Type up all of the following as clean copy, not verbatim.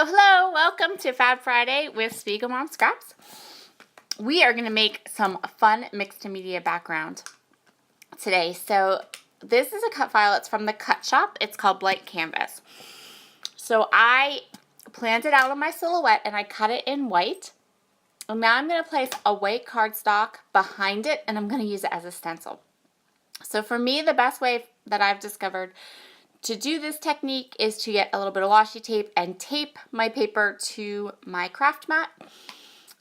Hello, welcome to Fab Friday with Spiegelmom Scraps. We are going to make some fun mixed media background today. So this is a cut file. It's from the cut shop. It's called Blank Canvas. So I planned it out on my silhouette and I cut it in white. And now I'm going to place a white cardstock behind it and I'm going to use it as a stencil. So for me, the best way that I've discovered to do this technique is to get a little bit of washi tape and tape my paper to my craft mat.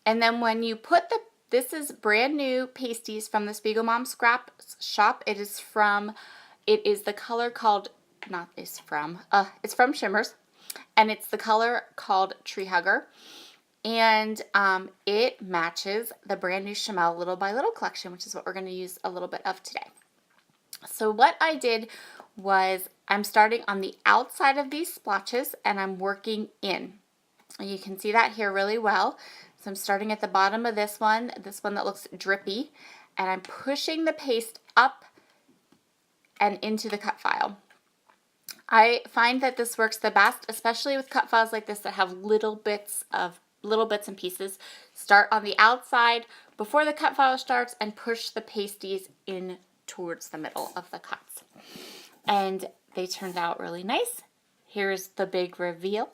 And then when you put this is brand new pasties from the Spiegelmom Scraps shop. It's from Shimmers. And it's the color called Tree Hugger. And it matches the brand new Chamel Little by Little collection, which is what we're going to use a little bit of today. So what I did was I'm starting on the outside of these splotches and I'm working in. You can see that here really well. So I'm starting at the bottom of this one that looks drippy, and I'm pushing the paste up and into the cut file. I find that this works the best, especially with cut files like this that have little bits and pieces. Start on the outside before the cut file starts and push the pasties in towards the middle of the cuts. And they turned out really nice. Here's the big reveal.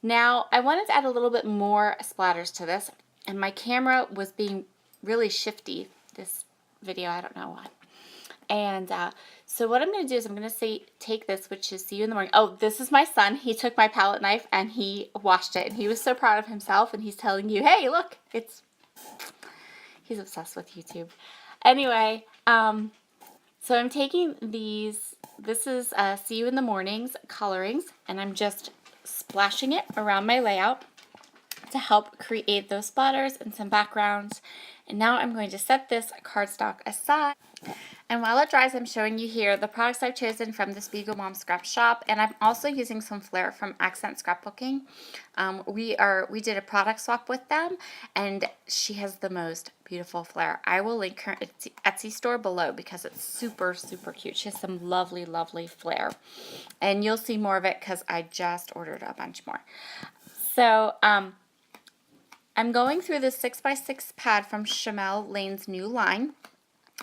Now I wanted to add a little bit more splatters to this, and my camera was being really shifty this video, I don't know why. And so what I'm going to do is I'm going to take this, which is See You in the Morning. Oh, this is my son. He took my palette knife and he washed it, and he was so proud of himself, and he's telling you, hey, look, he's obsessed with YouTube. Anyway, so I'm taking these, this is See You in the Morning's colorings, and I'm just splashing it around my layout to help create those splatters and some backgrounds. And now I'm going to set this cardstock aside. And while it dries, I'm showing you here the products I've chosen from the Spiegelmom Scrap Shop, and I'm also using some flair from Accent Scrapbooking. We did a product swap with them, and she has the most beautiful flair. I will link her Etsy store below because it's super, super cute. She has some lovely, lovely flair, and you'll see more of it because I just ordered a bunch more. So I'm going through this 6x6 pad from Chamel Lane's new line,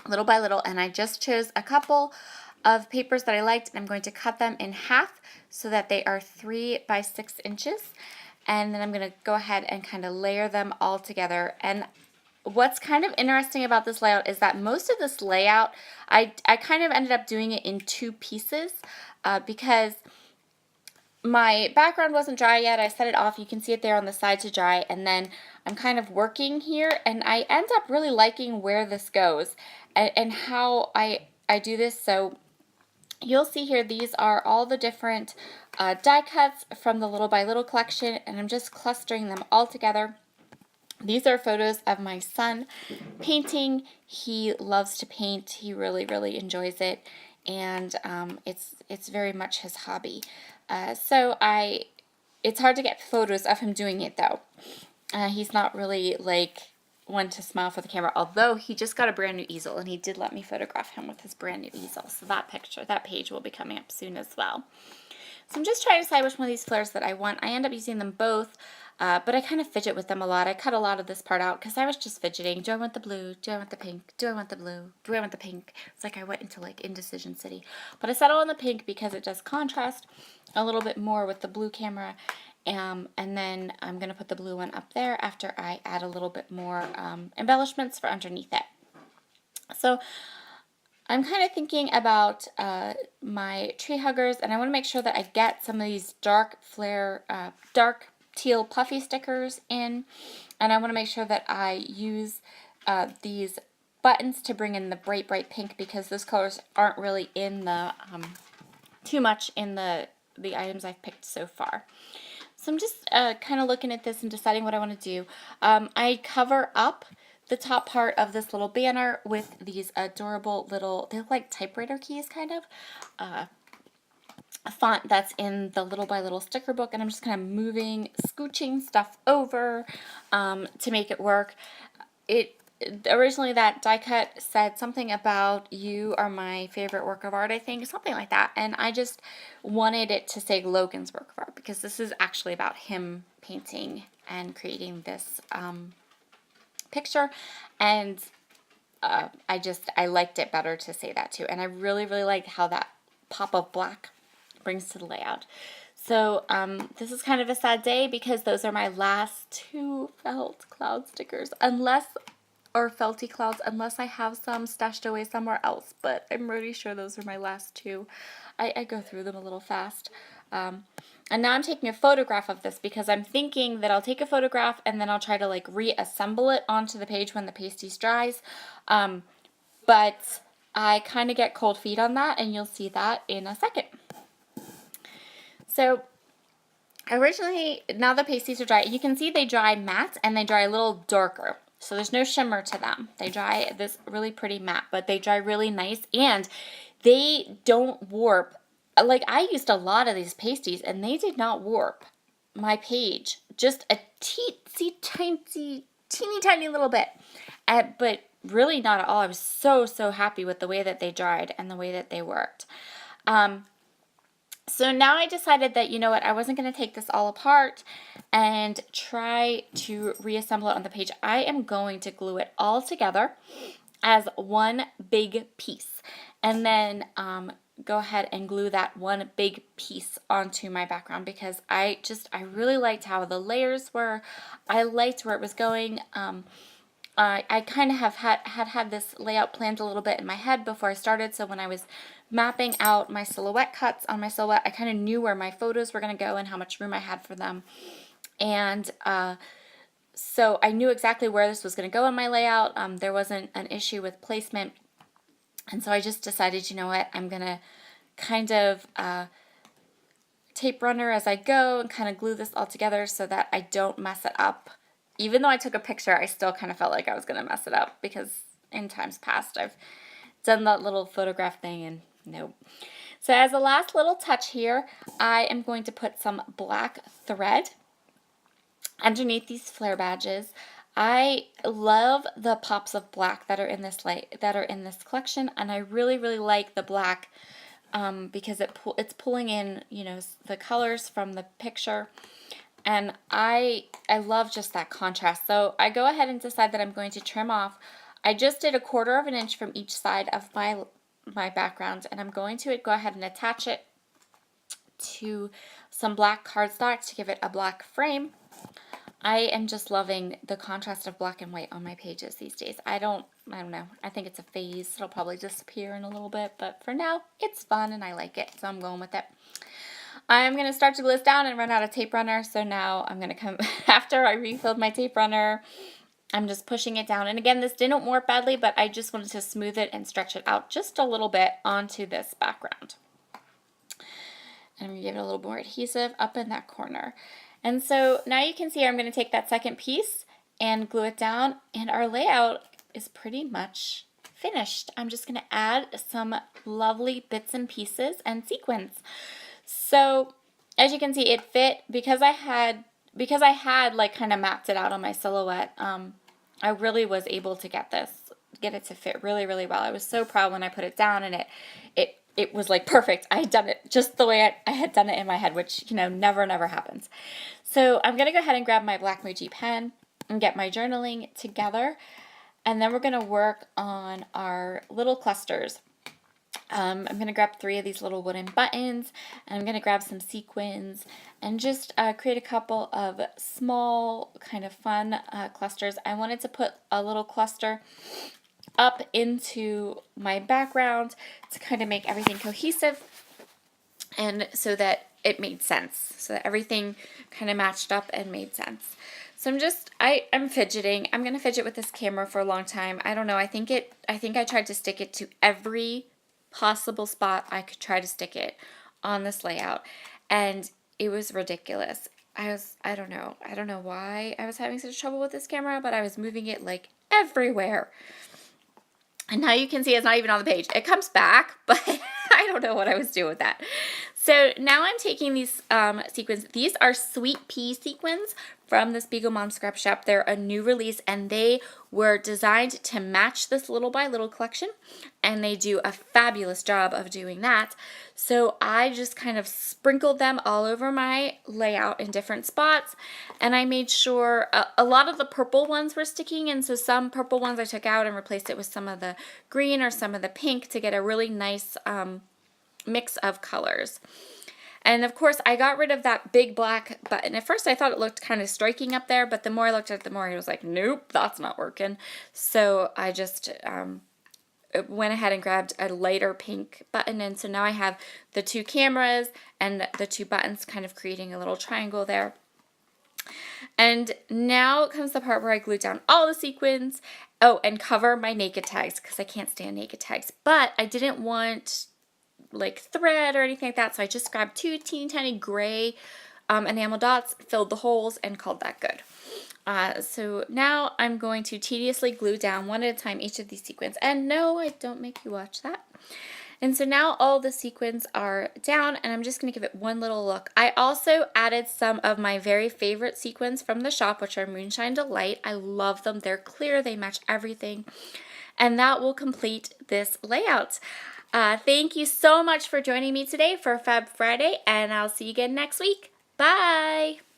little by little, and I just chose a couple of papers that I liked, and I'm going to cut them in half so that they are 3 by 6 inches, and then I'm going to go ahead and kind of layer them all together. And what's kind of interesting about this layout is that most of this layout, I kind of ended up doing it in 2 pieces because my background wasn't dry yet. I set it off. You can see it there on the side to dry, and then I'm kind of working here, and I end up really liking where this goes and how I do this. So you'll see here, these are all the different die cuts from the Little by Little collection, and I'm just clustering them all together. These are photos of my son painting. He loves to paint. He really, really enjoys it, and it's very much his hobby. It's hard to get photos of him doing it though. He's not really like one to smile for the camera, although he just got a brand new easel, and he did let me photograph him with his brand new easel. So that page will be coming up soon as well. So I'm just trying to decide which one of these flares that I want. I end up using them both, but I kind of fidget with them a lot. I cut a lot of this part out because I was just fidgeting. Do I want the blue? Do I want the pink? Do I want the blue? Do I want the pink? It's like I went into like indecision city. But I settled on the pink because it does contrast a little bit more with the blue camera. And then I'm going to put the blue one up there after I add a little bit more embellishments for underneath it. So I'm kind of thinking about my tree huggers, and I want to make sure that I get some of these dark teal puffy stickers in, and I want to make sure that I use these buttons to bring in the bright, bright pink, because those colors aren't really in the too much in the items I've picked so far. So I'm just kind of looking at this and deciding what I want to do. I cover up the top part of this little banner with these adorable little, they look like typewriter keys kind of, a font that's in the Little by Little sticker book, and I'm just kind of scooching stuff over to make it work. originally that die cut said something about "you are my favorite work of art," I think, something like that. And I just wanted it to say Logan's work of art because this is actually about him painting and creating this picture. And I liked it better to say that too. And I really, really liked how that pop of black brings to the layout. So this is kind of a sad day because those are my last 2 felt cloud stickers, or felty clouds, unless I have some stashed away somewhere else, but I'm pretty sure those are my last 2. I go through them a little fast. And now I'm taking a photograph of this because I'm thinking that I'll take a photograph and then I'll try to like reassemble it onto the page when the pasties dries. But I kind of get cold feet on that, and you'll see that in a second. So originally, now the pasties are dry. You can see they dry matte and they dry a little darker. So there's no shimmer to them. They dry this really pretty matte, but they dry really nice and they don't warp. Like, I used a lot of these pasties and they did not warp my page. Just a teensy tiny, teeny tiny little bit. But really not at all. I was so, so happy with the way that they dried and the way that they worked. So now I decided that, you know what, I wasn't going to take this all apart and try to reassemble it on the page. I am going to glue it all together as one big piece, and then go ahead and glue that one big piece onto my background because I really liked how the layers were. I liked where it was going. I kind of have had this layout planned a little bit in my head before I started, so when I was mapping out my silhouette cuts on my silhouette, I kind of knew where my photos were going to go and how much room I had for them. And so I knew exactly where this was going to go in my layout. There wasn't an issue with placement. And so I just decided, you know what, I'm going to kind of tape runner as I go and kind of glue this all together so that I don't mess it up. Even though I took a picture, I still kind of felt like I was going to mess it up because in times past I've done that little photograph thing and nope. So as a last little touch here, I am going to put some black thread underneath these flare badges. I love the pops of black that are in this collection, and I really, really like the black because it's pulling in, you know, the colors from the picture. And I love just that contrast. So I go ahead and decide that I'm going to trim off. I just did 1/4 of an inch from each side of my background, and I'm going to go ahead and attach it to some black cardstock to give it a black frame. I am just loving the contrast of black and white on my pages these days. I don't know. I think it's a phase. It'll probably disappear in a little bit, but for now, it's fun and I like it, so I'm going with it. I'm going to start to glue this down and run out of tape runner, so now I'm going to come, after I refilled my tape runner, I'm just pushing it down. And again, this didn't warp badly, but I just wanted to smooth it and stretch it out just a little bit onto this background. And I'm going to give it a little more adhesive up in that corner. And so now you can see I'm going to take that second piece and glue it down, and our layout is pretty much finished. I'm just going to add some lovely bits and pieces and sequins. So as you can see, it fit because I had like kind of mapped it out on my silhouette. I really was able to get it to fit really, really well. I was so proud when I put it down, and it was like perfect. I had done it just the way I had done it in my head, which, you know, never happens. So I'm going to go ahead and grab my Black Muji pen and get my journaling together. And then we're going to work on our little clusters. I'm going to grab 3 of these little wooden buttons, and I'm going to grab some sequins and just create a couple of small kind of fun clusters. I wanted to put a little cluster up into my background to kind of make everything cohesive and so that it made sense, so that everything kind of matched up and made sense. So I'm fidgeting. I'm going to fidget with this camera for a long time. I don't know. I think I tried to stick it to every possible spot I could try to stick it on this layout, and it was ridiculous. I don't know why I was having such trouble with this camera, but I was moving it like everywhere. And now you can see it's not even on the page. It comes back, but I don't know what I was doing with that. So now I'm taking these sequins. These are Sweet Pea sequins from the Spiegelmom Scrap Shop. They're a new release, and they were designed to match this Little by Little collection, and they do a fabulous job of doing that. So I just kind of sprinkled them all over my layout in different spots, and I made sure a lot of the purple ones were sticking, and so some purple ones I took out and replaced it with some of the green or some of the pink to get a really nice mix of colors. And of course, I got rid of that big black button. At first, I thought it looked kind of striking up there, but the more I looked at it, the more I was like, nope, that's not working. So I just went ahead and grabbed a lighter pink button. And so now I have the two cameras and the two buttons kind of creating a little triangle there. And now comes the part where I glue down all the sequins. Oh, and cover my naked tags because I can't stand naked tags. But I didn't want like thread or anything like that, so I just grabbed two teeny tiny gray enamel dots, filled the holes, and called that good. So now I'm going to tediously glue down one at a time each of these sequins. And no, I don't make you watch that. And so now all the sequins are down, and I'm just going to give it one little look. I also added some of my very favorite sequins from the shop, which are Moonshine Delight. I love them. They're clear. They match everything. And that will complete this layout. Thank you so much for joining me today for Fab Friday, and I'll see you again next week. Bye!